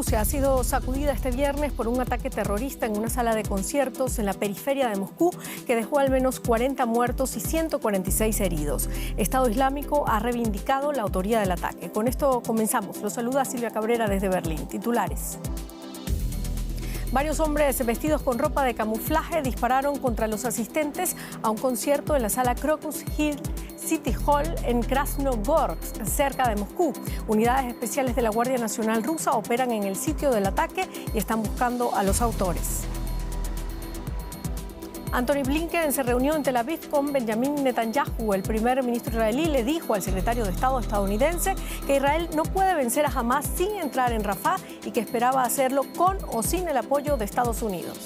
Rusia ha sido sacudida este viernes por un ataque terrorista en una sala de conciertos en la periferia de Moscú que dejó al menos 40 muertos y 146 heridos. Estado Islámico ha reivindicado la autoría del ataque. Con esto comenzamos. Los saluda Silvia Cabrera desde Berlín. Titulares. Varios hombres vestidos con ropa de camuflaje dispararon contra los asistentes a un concierto en la sala Crocus Hill City Hall en Krasnogorsk, cerca de Moscú. Unidades especiales de la Guardia Nacional rusa operan en el sitio del ataque y están buscando a los autores. Anthony Blinken se reunió en Tel Aviv con Benjamin Netanyahu. El primer ministro israelí le dijo al secretario de Estado estadounidense que Israel no puede vencer a Hamás sin entrar en Rafah y que esperaba hacerlo con o sin el apoyo de Estados Unidos.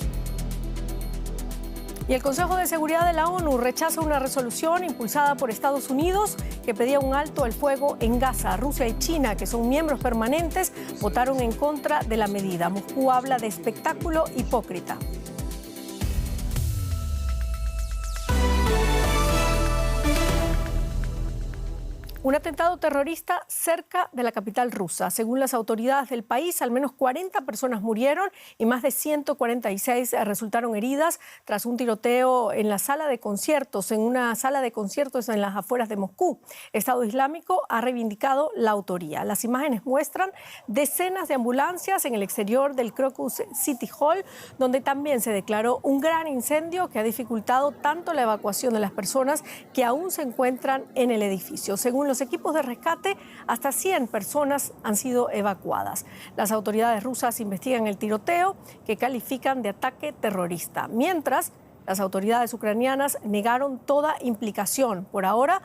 Y el Consejo de Seguridad de la ONU rechaza una resolución impulsada por Estados Unidos que pedía un alto al fuego en Gaza. Rusia y China, que son miembros permanentes, votaron en contra de la medida. Moscú habla de espectáculo hipócrita. Un atentado terrorista cerca de la capital rusa. Según las autoridades del país, al menos 40 personas murieron y más de 146 resultaron heridas tras un tiroteo en la sala de conciertos, en una sala de conciertos en las afueras de Moscú. Estado Islámico ha reivindicado la autoría. Las imágenes muestran decenas de ambulancias en el exterior del Crocus City Hall, donde también se declaró un gran incendio que ha dificultado tanto la evacuación de las personas que aún se encuentran en el edificio. Según los equipos de rescate, hasta 100 personas han sido evacuadas. Las autoridades rusas investigan el tiroteo, que califican de ataque terrorista, mientras las autoridades ucranianas negaron toda implicación. Por ahora,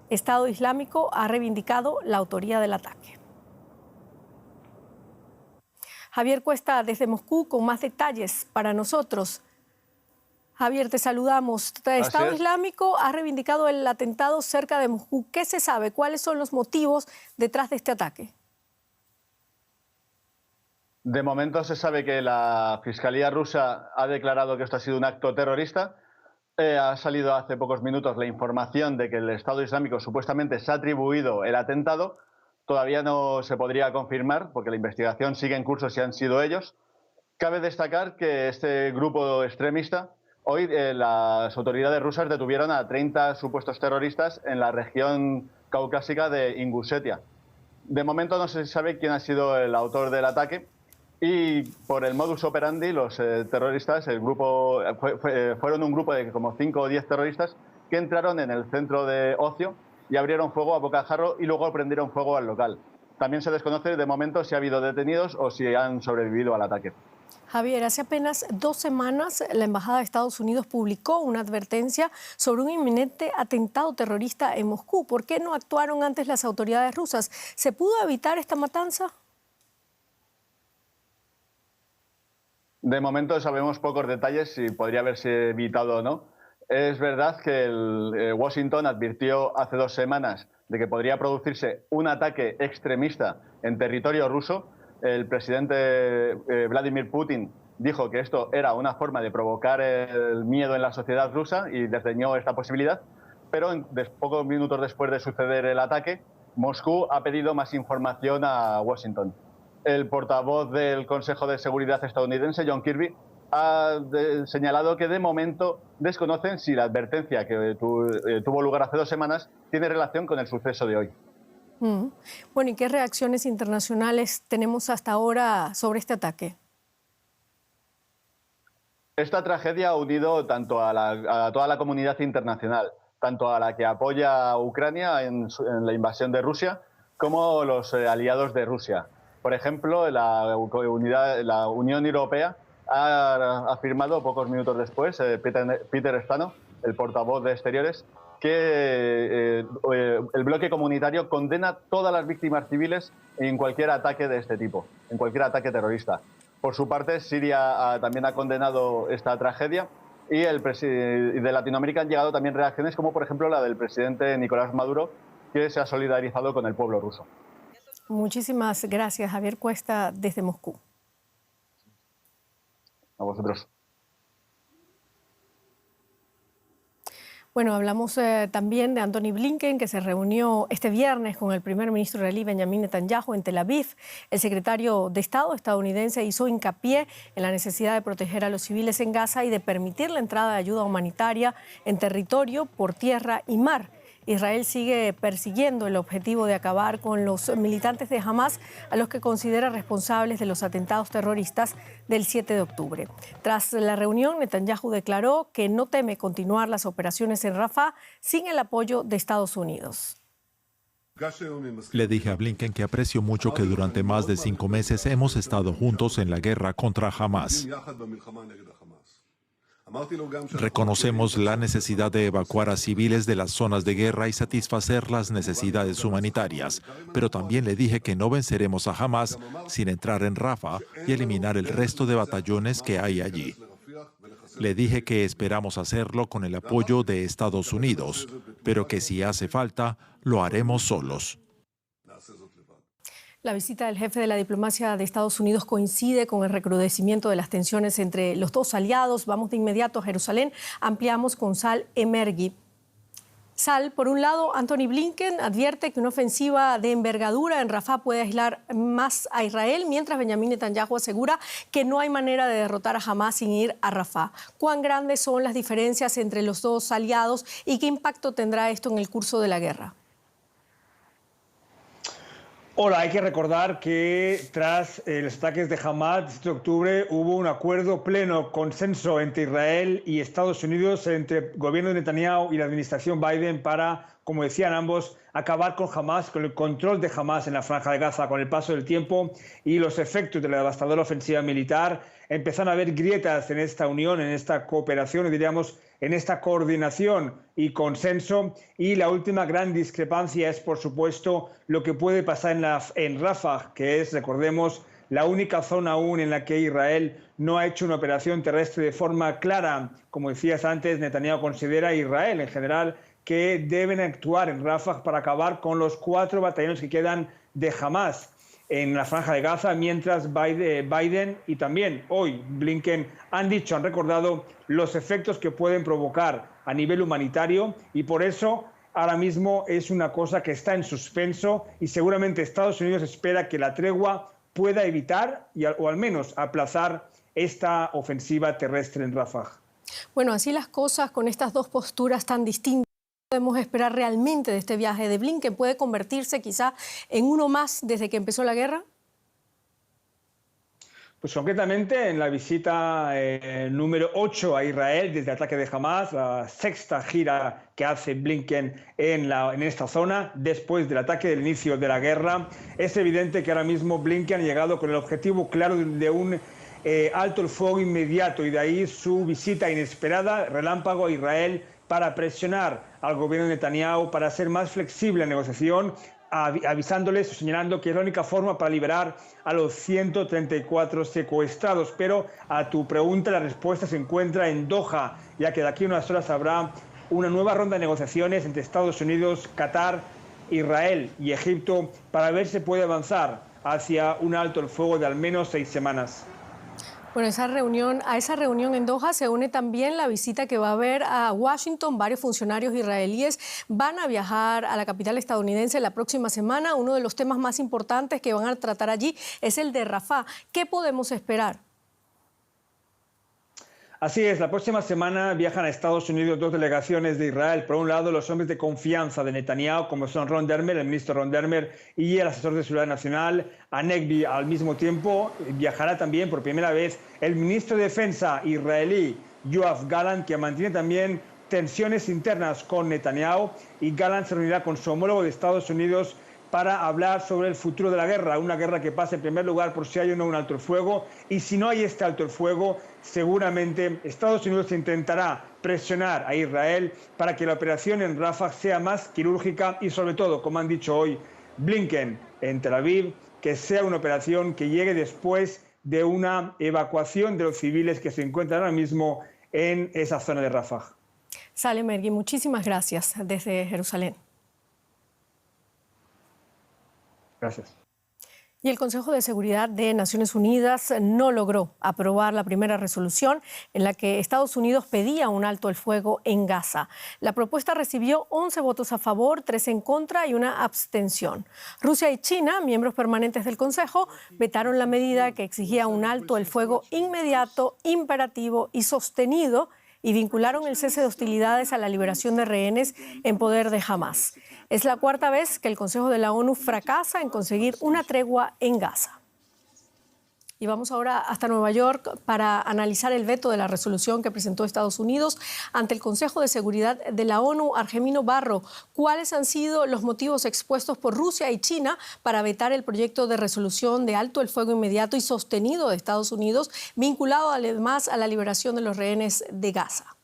Estado Islámico ha reivindicado la autoría del ataque. Javier Cuesta desde Moscú con más detalles para nosotros. Javier, te saludamos. Estado Islámico ha reivindicado el atentado cerca de Moscú. ¿Qué se sabe? ¿Cuáles son los motivos detrás de este ataque? De momento se sabe que la Fiscalía rusa ha declarado que esto ha sido un acto terrorista. Ha salido hace pocos minutos la información de que el Estado Islámico supuestamente se ha atribuido el atentado. Todavía no se podría confirmar porque la investigación sigue en curso si han sido ellos. Cabe destacar que este grupo extremista, hoy las autoridades rusas detuvieron a 30 supuestos terroristas en la región caucásica de Ingushetia. De momento no se sabe quién ha sido el autor del ataque y por el modus operandi los terroristas, el grupo fueron un grupo de como 5 o 10 terroristas que entraron en el centro de ocio y abrieron fuego a bocajarro y luego prendieron fuego al local. También se desconoce de momento si ha habido detenidos o si han sobrevivido al ataque. Javier, hace apenas 2 semanas la Embajada de Estados Unidos publicó una advertencia sobre un inminente atentado terrorista en Moscú. ¿Por qué no actuaron antes las autoridades rusas? ¿Se pudo evitar esta matanza? De momento sabemos pocos detalles si podría haberse evitado o no. Es verdad que Washington advirtió hace 2 semanas de que podría producirse un ataque extremista en territorio ruso. El presidente Vladimir Putin dijo que esto era una forma de provocar el miedo en la sociedad rusa y desdeñó esta posibilidad, pero pocos minutos después de suceder el ataque, Moscú ha pedido más información a Washington. El portavoz del Consejo de Seguridad estadounidense, John Kirby, ha señalado que de momento desconocen si la advertencia que tuvo lugar hace 2 semanas tiene relación con el suceso de hoy. Bueno, ¿y qué reacciones internacionales tenemos hasta ahora sobre este ataque? Esta tragedia ha unido tanto a toda la comunidad internacional, tanto a la que apoya a Ucrania en la invasión de Rusia, como los aliados de Rusia. Por ejemplo, la Unión Europea ha afirmado pocos minutos después, Peter Stano, el portavoz de Exteriores, que el bloque comunitario condena todas las víctimas civiles en cualquier ataque de este tipo, en cualquier ataque terrorista. Por su parte, Siria también ha condenado esta tragedia y de Latinoamérica han llegado también reacciones como, por ejemplo, la del presidente Nicolás Maduro, que se ha solidarizado con el pueblo ruso. Muchísimas gracias, Javier Cuesta, desde Moscú. A vosotros. Bueno, hablamos también de Antony Blinken, que se reunió este viernes con el primer ministro israelí Benjamin Netanyahu en Tel Aviv. El secretario de Estado estadounidense hizo hincapié en la necesidad de proteger a los civiles en Gaza y de permitir la entrada de ayuda humanitaria en territorio, por tierra y mar. Israel sigue persiguiendo el objetivo de acabar con los militantes de Hamas, a los que considera responsables de los atentados terroristas del 7 de octubre. Tras la reunión, Netanyahu declaró que no teme continuar las operaciones en Rafah sin el apoyo de Estados Unidos. Le dije a Blinken que aprecio mucho que durante más de 5 meses hemos estado juntos en la guerra contra Hamas. Reconocemos la necesidad de evacuar a civiles de las zonas de guerra y satisfacer las necesidades humanitarias, pero también le dije que no venceremos a Hamas sin entrar en Rafah y eliminar el resto de batallones que hay allí. Le dije que esperamos hacerlo con el apoyo de Estados Unidos, pero que si hace falta, lo haremos solos. La visita del jefe de la diplomacia de Estados Unidos coincide con el recrudecimiento de las tensiones entre los dos aliados. Vamos de inmediato a Jerusalén. Ampliamos con Sal Emergui. Sal, por un lado, Antony Blinken advierte que una ofensiva de envergadura en Rafah puede aislar más a Israel, mientras Benjamin Netanyahu asegura que no hay manera de derrotar a Hamas sin ir a Rafah. ¿Cuán grandes son las diferencias entre los dos aliados y qué impacto tendrá esto en el curso de la guerra? Hola, hay que recordar que tras los ataques de Hamas, este octubre, hubo un acuerdo pleno, consenso entre Israel y Estados Unidos, entre el gobierno de Netanyahu y la administración Biden para, como decían ambos, acabar con Hamas, con el control de Hamas en la Franja de Gaza. Con el paso del tiempo y los efectos de la devastadora ofensiva militar, empezaron a haber grietas en esta unión, en esta cooperación, diríamos, en esta coordinación y consenso. Y la última gran discrepancia es, por supuesto, lo que puede pasar en Rafah, que es, recordemos, la única zona aún en la que Israel no ha hecho una operación terrestre de forma clara. Como decías antes, Netanyahu considera a Israel en general que deben actuar en Rafah para acabar con los 4 batallones que quedan de Hamas en la Franja de Gaza, mientras Biden y también hoy Blinken han recordado los efectos que pueden provocar a nivel humanitario, y por eso ahora mismo es una cosa que está en suspenso y seguramente Estados Unidos espera que la tregua pueda evitar o al menos aplazar esta ofensiva terrestre en Rafah. Bueno, así las cosas, con estas dos posturas tan distintas, podemos esperar realmente de este viaje de Blinken. ¿Puede convertirse quizá en uno más desde que empezó la guerra? Pues concretamente en la visita número 8 a Israel desde el ataque de Hamas, la 6ª gira que hace Blinken en esta zona después del ataque del inicio de la guerra, es evidente que ahora mismo Blinken ha llegado con el objetivo claro de un alto el fuego inmediato, y de ahí su visita inesperada, relámpago, a Israel, para presionar al gobierno de Netanyahu para ser más flexible en la negociación, avisándoles o señalando que es la única forma para liberar a los 134 secuestrados. Pero a tu pregunta, la respuesta se encuentra en Doha, ya que de aquí a unas horas habrá una nueva ronda de negociaciones entre Estados Unidos, Qatar, Israel y Egipto para ver si se puede avanzar hacia un alto el fuego de al menos 6 semanas. Bueno, a esa reunión en Doha se une también la visita que va a haber a Washington. Varios funcionarios israelíes van a viajar a la capital estadounidense la próxima semana. Uno de los temas más importantes que van a tratar allí es el de Rafah. ¿Qué podemos esperar? Así es, la próxima semana viajan a Estados Unidos 2 delegaciones de Israel. Por un lado, los hombres de confianza de Netanyahu, como son Ron Dermer, el ministro Ron Dermer, y el asesor de seguridad nacional, Hanegbi. Al mismo tiempo, viajará también por primera vez el ministro de Defensa israelí, Yoav Gallant, que mantiene también tensiones internas con Netanyahu, y Gallant se reunirá con su homólogo de Estados Unidos para hablar sobre el futuro de la guerra, una guerra que pasa en primer lugar por si hay o no un alto el fuego, y si no hay este alto el fuego, seguramente Estados Unidos intentará presionar a Israel para que la operación en Rafah sea más quirúrgica y, sobre todo, como han dicho hoy Blinken en Tel Aviv, que sea una operación que llegue después de una evacuación de los civiles que se encuentran ahora mismo en esa zona de Rafah. Sal Emergui, muchísimas gracias desde Jerusalén. Gracias. Y el Consejo de Seguridad de Naciones Unidas no logró aprobar la primera resolución en la que Estados Unidos pedía un alto el fuego en Gaza. La propuesta recibió 11 votos a favor, 3 en contra y una abstención. Rusia y China, miembros permanentes del Consejo, vetaron la medida que exigía un alto el fuego inmediato, imperativo y sostenido, y vincularon el cese de hostilidades a la liberación de rehenes en poder de Hamás. Es la cuarta vez que el Consejo de la ONU fracasa en conseguir una tregua en Gaza. Y vamos ahora hasta Nueva York para analizar el veto de la resolución que presentó Estados Unidos ante el Consejo de Seguridad de la ONU. Argemino Barro, ¿cuáles han sido los motivos expuestos por Rusia y China para vetar el proyecto de resolución de alto el fuego inmediato y sostenido de Estados Unidos, vinculado además a la liberación de los rehenes de Gaza?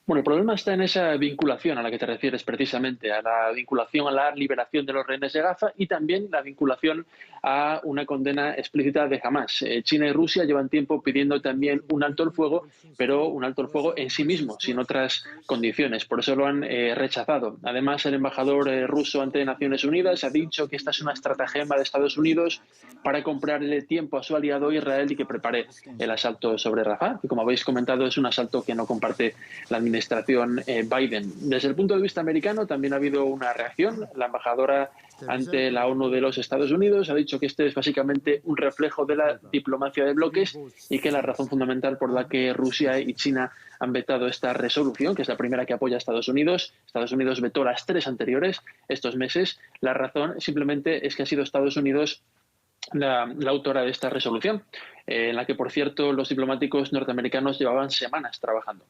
Bueno, el problema está en esa vinculación a la que te refieres precisamente, a la vinculación a la liberación de los rehenes de Gaza y también la vinculación a una condena explícita de Hamás. China y Rusia llevan tiempo pidiendo también un alto el fuego, pero un alto el fuego en sí mismo, sin otras condiciones. Por eso lo han rechazado. Además, el embajador ruso ante Naciones Unidas ha dicho que esta es una estratagema de Estados Unidos para comprarle tiempo a su aliado Israel y que prepare el asalto sobre Rafah, que como habéis comentado es un asalto que no comparte la administración Biden. Desde el punto de vista americano también ha habido una reacción. La embajadora ante la ONU de los Estados Unidos ha dicho que este es básicamente un reflejo de la diplomacia de bloques y que la razón fundamental por la que Rusia y China han vetado esta resolución, que es la primera que apoya a Estados Unidos vetó las 3 anteriores estos meses, la razón simplemente es que ha sido Estados Unidos la autora de esta resolución, en la que, por cierto, los diplomáticos norteamericanos llevaban semanas trabajando.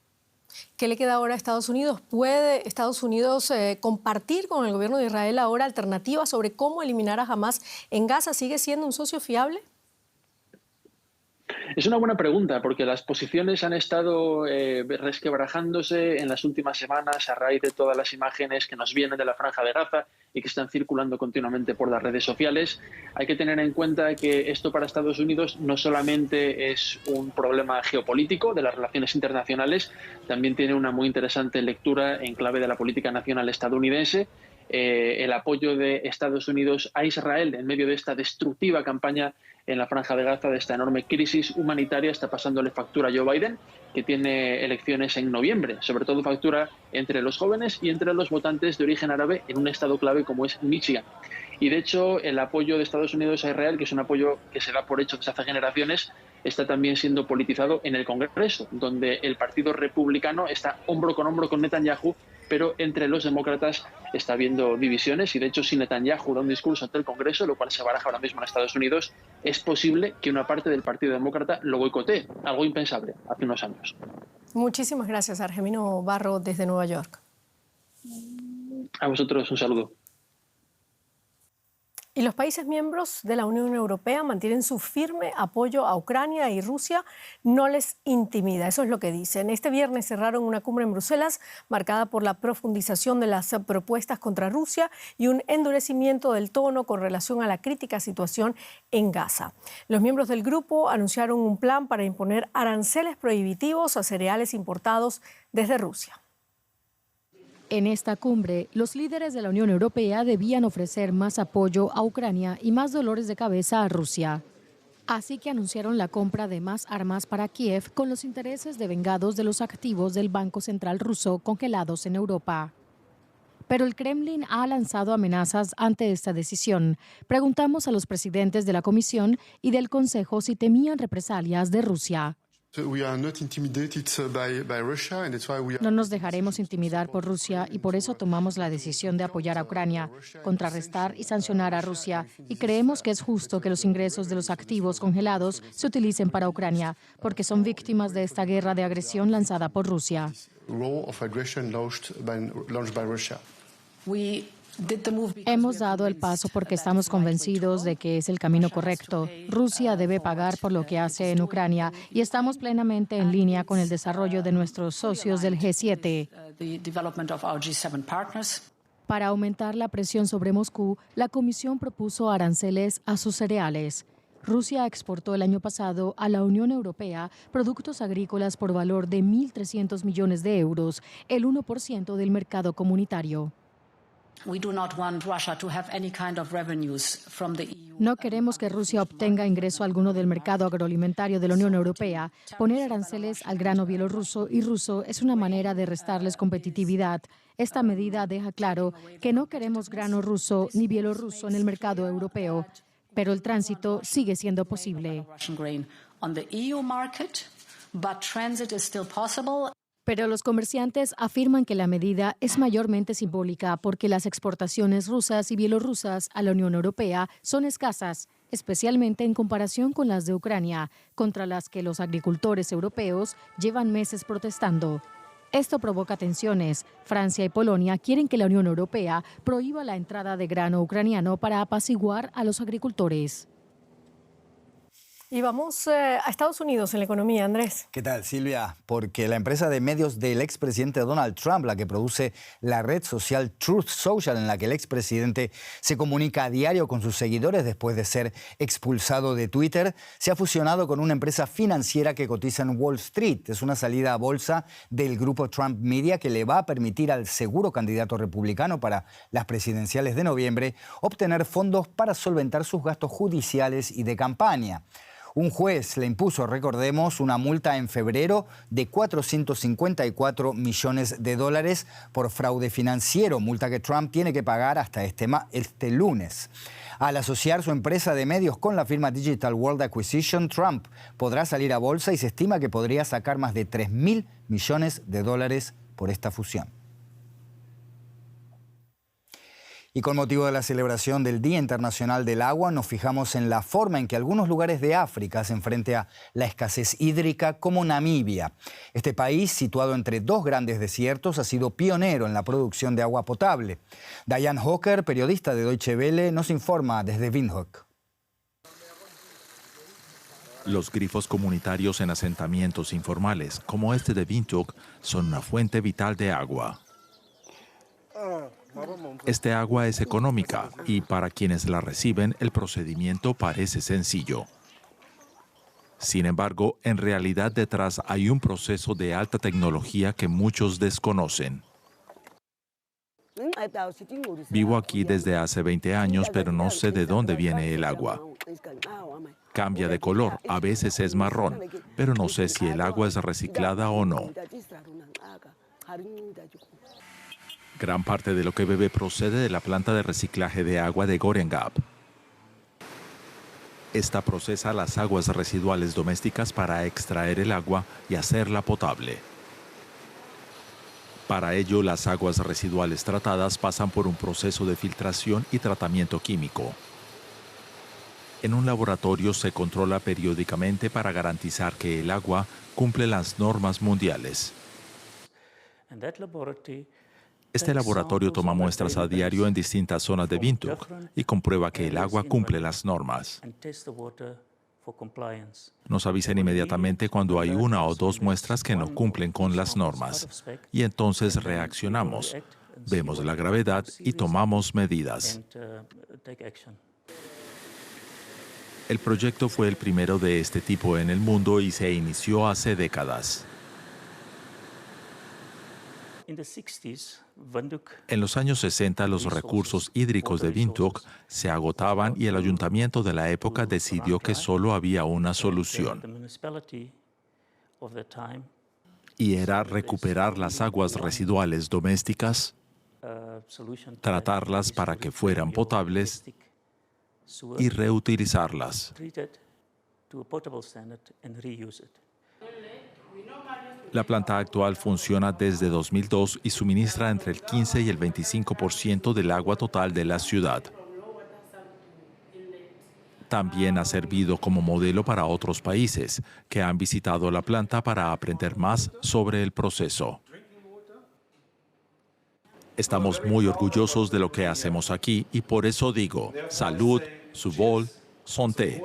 ¿Qué le queda ahora a Estados Unidos? ¿Puede Estados Unidos compartir con el gobierno de Israel ahora alternativas sobre cómo eliminar a Hamás en Gaza? ¿Sigue siendo un socio fiable? Es una buena pregunta, porque las posiciones han estado resquebrajándose en las últimas semanas a raíz de todas las imágenes que nos vienen de la Franja de Gaza y que están circulando continuamente por las redes sociales. Hay que tener en cuenta que esto para Estados Unidos no solamente es un problema geopolítico de las relaciones internacionales, también tiene una muy interesante lectura en clave de la política nacional estadounidense. El apoyo de Estados Unidos a Israel en medio de esta destructiva campaña en la Franja de Gaza, de esta enorme crisis humanitaria, está pasándole factura a Joe Biden, que tiene elecciones en noviembre, sobre todo factura entre los jóvenes y entre los votantes de origen árabe en un estado clave como es Michigan. Y de hecho, el apoyo de Estados Unidos a Israel, que es un apoyo que se da por hecho desde hace generaciones, está también siendo politizado en el Congreso, donde el Partido Republicano está hombro con Netanyahu, pero entre los demócratas está habiendo divisiones y, de hecho, si Netanyahu da un discurso ante el Congreso, lo cual se baraja ahora mismo en Estados Unidos, es posible que una parte del Partido Demócrata lo boicotee, algo impensable hace unos años. Muchísimas gracias, Argemino Barro, desde Nueva York. A vosotros un saludo. Y los países miembros de la Unión Europea mantienen su firme apoyo a Ucrania y Rusia no les intimida. Eso es lo que dicen. Este viernes cerraron una cumbre en Bruselas marcada por la profundización de las propuestas contra Rusia y un endurecimiento del tono con relación a la crítica situación en Gaza. Los miembros del grupo anunciaron un plan para imponer aranceles prohibitivos a cereales importados desde Rusia. En esta cumbre, los líderes de la Unión Europea debían ofrecer más apoyo a Ucrania y más dolores de cabeza a Rusia. Así que anunciaron la compra de más armas para Kiev con los intereses devengados de los activos del Banco Central ruso congelados en Europa. Pero el Kremlin ha lanzado amenazas ante esta decisión. Preguntamos a los presidentes de la Comisión y del Consejo si temían represalias de Rusia. No nos dejaremos intimidar por Rusia y por eso tomamos la decisión de apoyar a Ucrania, contrarrestar y sancionar a Rusia. Y creemos que es justo que los ingresos de los activos congelados se utilicen para Ucrania, porque son víctimas de esta guerra de agresión lanzada por Rusia. Hemos dado el paso porque estamos convencidos de que es el camino correcto. Rusia debe pagar por lo que hace en Ucrania y estamos plenamente en línea con el desarrollo de nuestros socios del G7. Para aumentar la presión sobre Moscú, la Comisión propuso aranceles a sus cereales. Rusia exportó el año pasado a la Unión Europea productos agrícolas por valor de 1.300 millones de euros, el 1% del mercado comunitario. No queremos que Rusia obtenga ingreso alguno del mercado agroalimentario de la Unión Europea. Poner aranceles al grano bielorruso y ruso es una manera de restarles competitividad. Esta medida deja claro que no queremos grano ruso ni bielorruso en el mercado europeo, pero el tránsito sigue siendo posible. Pero los comerciantes afirman que la medida es mayormente simbólica porque las exportaciones rusas y bielorrusas a la Unión Europea son escasas, especialmente en comparación con las de Ucrania, contra las que los agricultores europeos llevan meses protestando. Esto provoca tensiones. Francia y Polonia quieren que la Unión Europea prohíba la entrada de grano ucraniano para apaciguar a los agricultores. Y vamos a Estados Unidos en la economía, Andrés. ¿Qué tal, Silvia? Porque la empresa de medios del expresidente Donald Trump, la que produce la red social Truth Social, en la que el expresidente se comunica a diario con sus seguidores después de ser expulsado de Twitter, se ha fusionado con una empresa financiera que cotiza en Wall Street. Es una salida a bolsa del grupo Trump Media que le va a permitir al seguro candidato republicano para las presidenciales de noviembre obtener fondos para solventar sus gastos judiciales y de campaña. Un juez le impuso, recordemos, una multa en febrero de $454 millones por fraude financiero, multa que Trump tiene que pagar hasta este lunes. Al asociar su empresa de medios con la firma Digital World Acquisition, Trump podrá salir a bolsa y se estima que podría sacar más de $3.000 millones por esta fusión. Y con motivo de la celebración del Día Internacional del Agua, nos fijamos en la forma en que algunos lugares de África hacen frente a la escasez hídrica, como Namibia. Este país, situado entre dos grandes desiertos, ha sido pionero en la producción de agua potable. Diane Hawker, periodista de Deutsche Welle, nos informa desde Windhoek. Los grifos comunitarios en asentamientos informales, como este de Windhoek, son una fuente vital de agua. Este agua es económica y para quienes la reciben el procedimiento parece sencillo. Sin embargo, en realidad detrás hay un proceso de alta tecnología que muchos desconocen. Vivo aquí desde hace 20 años, pero no sé de dónde viene el agua. Cambia de color, a veces es marrón, pero no sé si el agua es reciclada o no. Gran parte de lo que bebe procede de la planta de reciclaje de agua de Gorengap. Esta procesa las aguas residuales domésticas para extraer el agua y hacerla potable. Para ello, las aguas residuales tratadas pasan por un proceso de filtración y tratamiento químico. En un laboratorio se controla periódicamente para garantizar que el agua cumple las normas mundiales. Este laboratorio toma muestras a diario en distintas zonas de Windhoek y comprueba que el agua cumple las normas. Nos avisan inmediatamente cuando hay una o dos muestras que no cumplen con las normas. Y entonces reaccionamos, vemos la gravedad y tomamos medidas. El proyecto fue el primero de este tipo en el mundo y se inició hace décadas. En los años 60, los recursos hídricos de Windhoek se agotaban y el ayuntamiento de la época decidió que solo había una solución. Y era recuperar las aguas residuales domésticas, tratarlas para que fueran potables y reutilizarlas. La planta actual funciona desde 2002 y suministra entre el 15 y el 25% del agua total de la ciudad. También ha servido como modelo para otros países que han visitado la planta para aprender más sobre el proceso. Estamos muy orgullosos de lo que hacemos aquí y por eso digo, salud, subol, santé.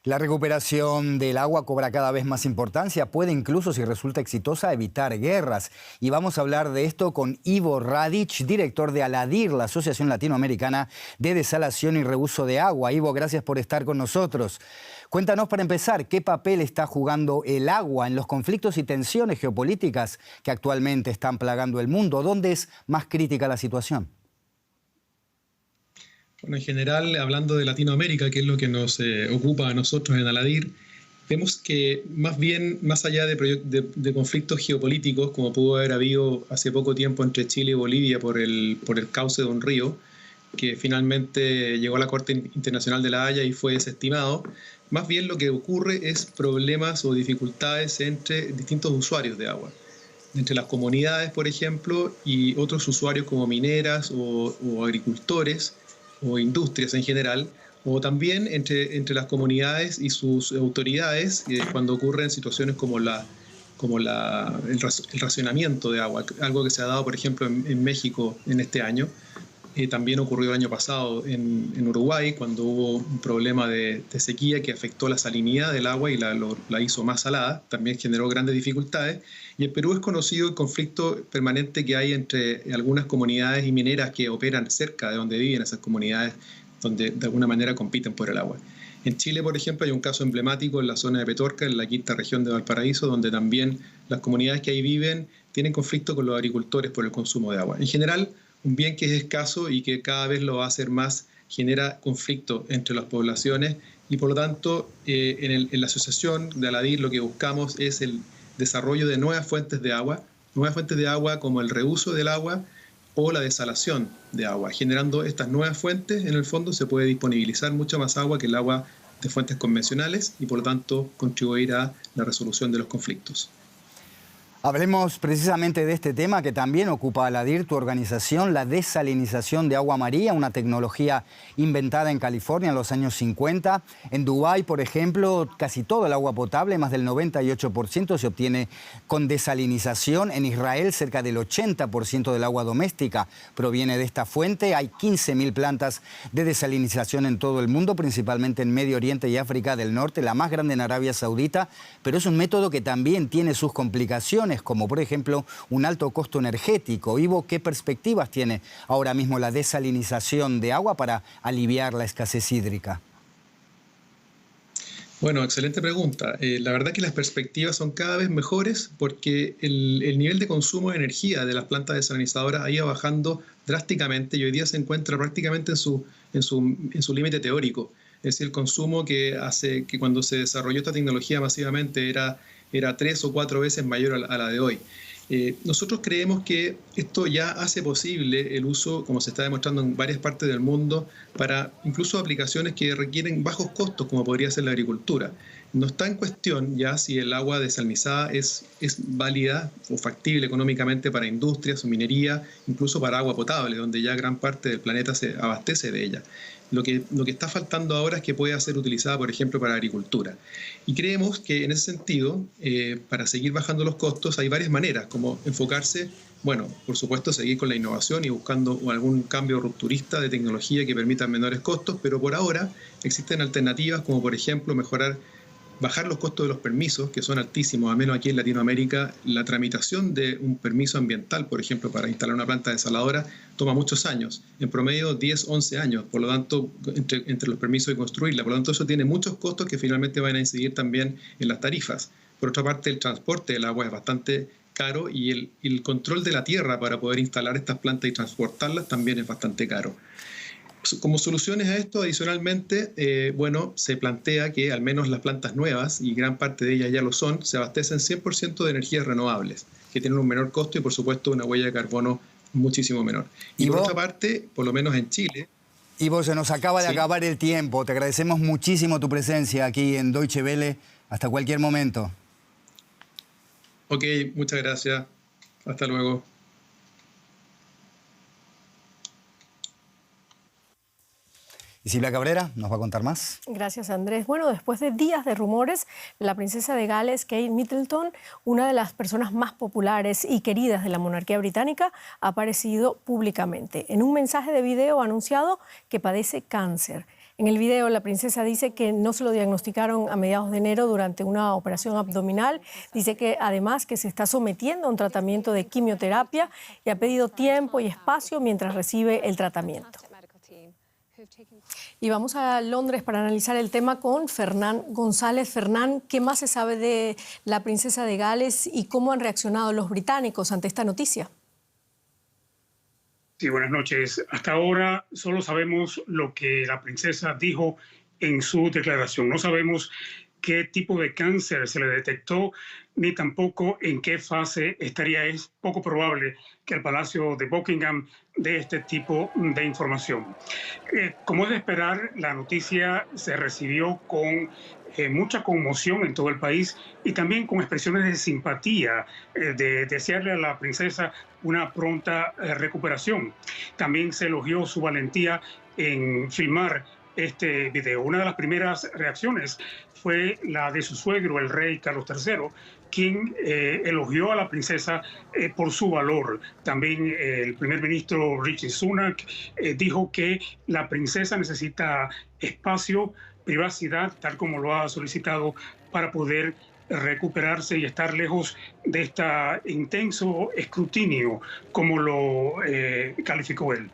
La recuperación del agua cobra cada vez más importancia, puede incluso, si resulta exitosa, evitar guerras. Y vamos a hablar de esto con Ivo Radic, director de Aladir, la Asociación Latinoamericana de Desalación y Reuso de Agua. Ivo, gracias por estar con nosotros. Cuéntanos para empezar, ¿qué papel está jugando el agua en los conflictos y tensiones geopolíticas que actualmente están plagando el mundo? ¿Dónde es más crítica la situación? Bueno, en general, hablando de Latinoamérica, que es lo que nos ocupa a nosotros en Aladir, vemos que más bien, más allá de conflictos geopolíticos, como pudo haber habido hace poco tiempo entre Chile y Bolivia por el cauce de un río, que finalmente llegó a la Corte Internacional de la Haya y fue desestimado, más bien lo que ocurre es problemas o dificultades entre distintos usuarios de agua. Entre las comunidades, por ejemplo, y otros usuarios como mineras o agricultores, o industrias en general, o también entre las comunidades y sus autoridades cuando ocurren situaciones como el racionamiento de agua, algo que se ha dado, por ejemplo, en México en este año. También ocurrió el año pasado en Uruguay, cuando hubo un problema de sequía que afectó la salinidad del agua y la hizo más salada, también generó grandes dificultades. Y en Perú es conocido el conflicto permanente que hay entre algunas comunidades y mineras que operan cerca de donde viven esas comunidades, donde de alguna manera compiten por el agua. En Chile, por ejemplo, hay un caso emblemático en la zona de Petorca, en la quinta región de Valparaíso, donde también las comunidades que ahí viven tienen conflicto con los agricultores por el consumo de agua. En general, un bien que es escaso y que cada vez lo va a hacer más, genera conflicto entre las poblaciones y por lo tanto en la asociación de Aladir lo que buscamos es el desarrollo de nuevas fuentes de agua como el reuso del agua o la desalación de agua. Generando estas nuevas fuentes, en el fondo se puede disponibilizar mucho más agua que el agua de fuentes convencionales y por lo tanto contribuir a la resolución de los conflictos. Hablemos precisamente de este tema que también ocupa a Aladir, tu organización, la desalinización de agua María, una tecnología inventada en California en los años 50. En Dubái, por ejemplo, casi todo el agua potable, más del 98%, se obtiene con desalinización. En Israel, cerca del 80% del agua doméstica proviene de esta fuente. Hay 15.000 plantas de desalinización en todo el mundo, principalmente en Medio Oriente y África del Norte, la más grande en Arabia Saudita, pero es un método que también tiene sus complicaciones, como por ejemplo un alto costo energético. Ivo, ¿qué perspectivas tiene ahora mismo la desalinización de agua para aliviar la escasez hídrica? Bueno, excelente pregunta. La verdad que las perspectivas son cada vez mejores porque el nivel de consumo de energía de las plantas desalinizadoras ha ido bajando drásticamente y hoy día se encuentra prácticamente en su límite teórico. Es decir, el consumo que cuando se desarrolló esta tecnología masivamente era 3 o 4 veces mayor a la de hoy. Nosotros creemos que esto ya hace posible el uso, como se está demostrando en varias partes del mundo, para incluso aplicaciones que requieren bajos costos, como podría ser la agricultura. No está en cuestión ya si el agua desalinizada es válida o factible económicamente para industrias o minería, incluso para agua potable, donde ya gran parte del planeta se abastece de ella. Lo que está faltando ahora es que pueda ser utilizada, por ejemplo, para agricultura. Y creemos que en ese sentido, para seguir bajando los costos, hay varias maneras, como enfocarse, bueno, por supuesto, seguir con la innovación y buscando algún cambio rupturista de tecnología que permita menores costos, pero por ahora existen alternativas como, por ejemplo, bajar los costos de los permisos, que son altísimos, al menos aquí en Latinoamérica. La tramitación de un permiso ambiental, por ejemplo, para instalar una planta desaladora, toma muchos años, en promedio 10, 11 años, por lo tanto, entre los permisos y construirla. Por lo tanto, eso tiene muchos costos que finalmente van a incidir también en las tarifas. Por otra parte, el transporte del agua es bastante caro y el control de la tierra para poder instalar estas plantas y transportarlas también es bastante caro. Como soluciones a esto, adicionalmente, se plantea que al menos las plantas nuevas, y gran parte de ellas ya lo son, se abastecen 100% de energías renovables, que tienen un menor costo y, por supuesto, una huella de carbono muchísimo menor. Y por otra parte, por lo menos en Chile... Ivo, se nos acaba de acabar el tiempo. Te agradecemos muchísimo tu presencia aquí en Deutsche Welle. Hasta cualquier momento. Ok, muchas gracias. Hasta luego. Y Silvia Cabrera nos va a contar más. Gracias, Andrés. Bueno, después de días de rumores, la princesa de Gales, Kate Middleton, una de las personas más populares y queridas de la monarquía británica, ha aparecido públicamente. En un mensaje de video ha anunciado que padece cáncer. En el video, la princesa dice que no se lo diagnosticaron a mediados de enero durante una operación abdominal. Dice que además que se está sometiendo a un tratamiento de quimioterapia y ha pedido tiempo y espacio mientras recibe el tratamiento. Y vamos a Londres para analizar el tema con Fernán González. Fernán, ¿qué más se sabe de la princesa de Gales y cómo han reaccionado los británicos ante esta noticia? Sí, buenas noches. Hasta ahora solo sabemos lo que la princesa dijo en su declaración. No sabemos qué tipo de cáncer se le detectó, ni tampoco en qué fase estaría. Es poco probable que el Palacio de Buckingham dé este tipo de información. Como es de esperar, la noticia se recibió con mucha conmoción en todo el país y también con expresiones de simpatía, de desearle a la princesa una pronta recuperación. También se elogió su valentía en filmar este video. Una de las primeras reacciones fue la de su suegro, el rey Carlos III, quien elogió a la princesa por su valor. También el primer ministro Rishi Sunak dijo que la princesa necesita espacio, privacidad, tal como lo ha solicitado, para poder recuperarse y estar lejos de este intenso escrutinio, como lo calificó él.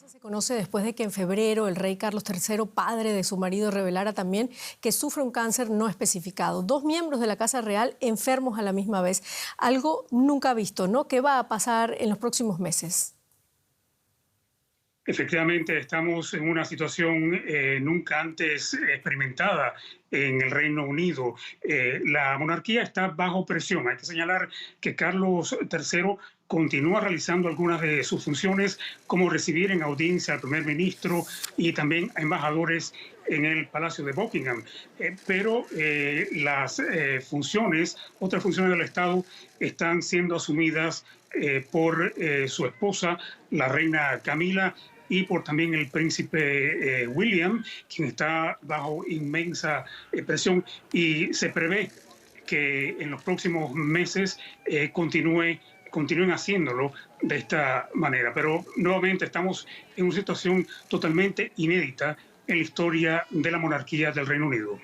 Se conoce después de que en febrero el rey Carlos III, padre de su marido, revelara también que sufre un cáncer no especificado. 2 miembros de la Casa Real enfermos a la misma vez. Algo nunca visto, ¿no? ¿Qué va a pasar en los próximos meses? Efectivamente, estamos en una situación nunca antes experimentada en el Reino Unido. La monarquía está bajo presión. Hay que señalar que Carlos III continúa realizando algunas de sus funciones, como recibir en audiencia al primer ministro y también a embajadores en el Palacio de Buckingham. Pero las otras funciones del Estado están siendo asumidas por su esposa, la reina Camila, y por también el príncipe William, quien está bajo inmensa presión, y se prevé que en los próximos meses continúen haciéndolo de esta manera. Pero nuevamente estamos en una situación totalmente inédita en la historia de la monarquía del Reino Unido.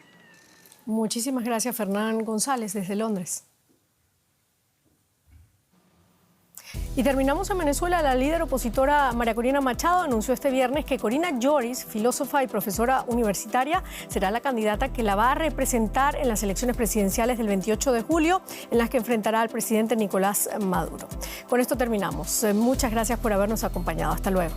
Muchísimas gracias, Fernán González, desde Londres. Y terminamos en Venezuela. La líder opositora María Corina Machado anunció este viernes que Corina Lloris, filósofa y profesora universitaria, será la candidata que la va a representar en las elecciones presidenciales del 28 de julio, en las que enfrentará al presidente Nicolás Maduro. Con esto terminamos. Muchas gracias por habernos acompañado. Hasta luego.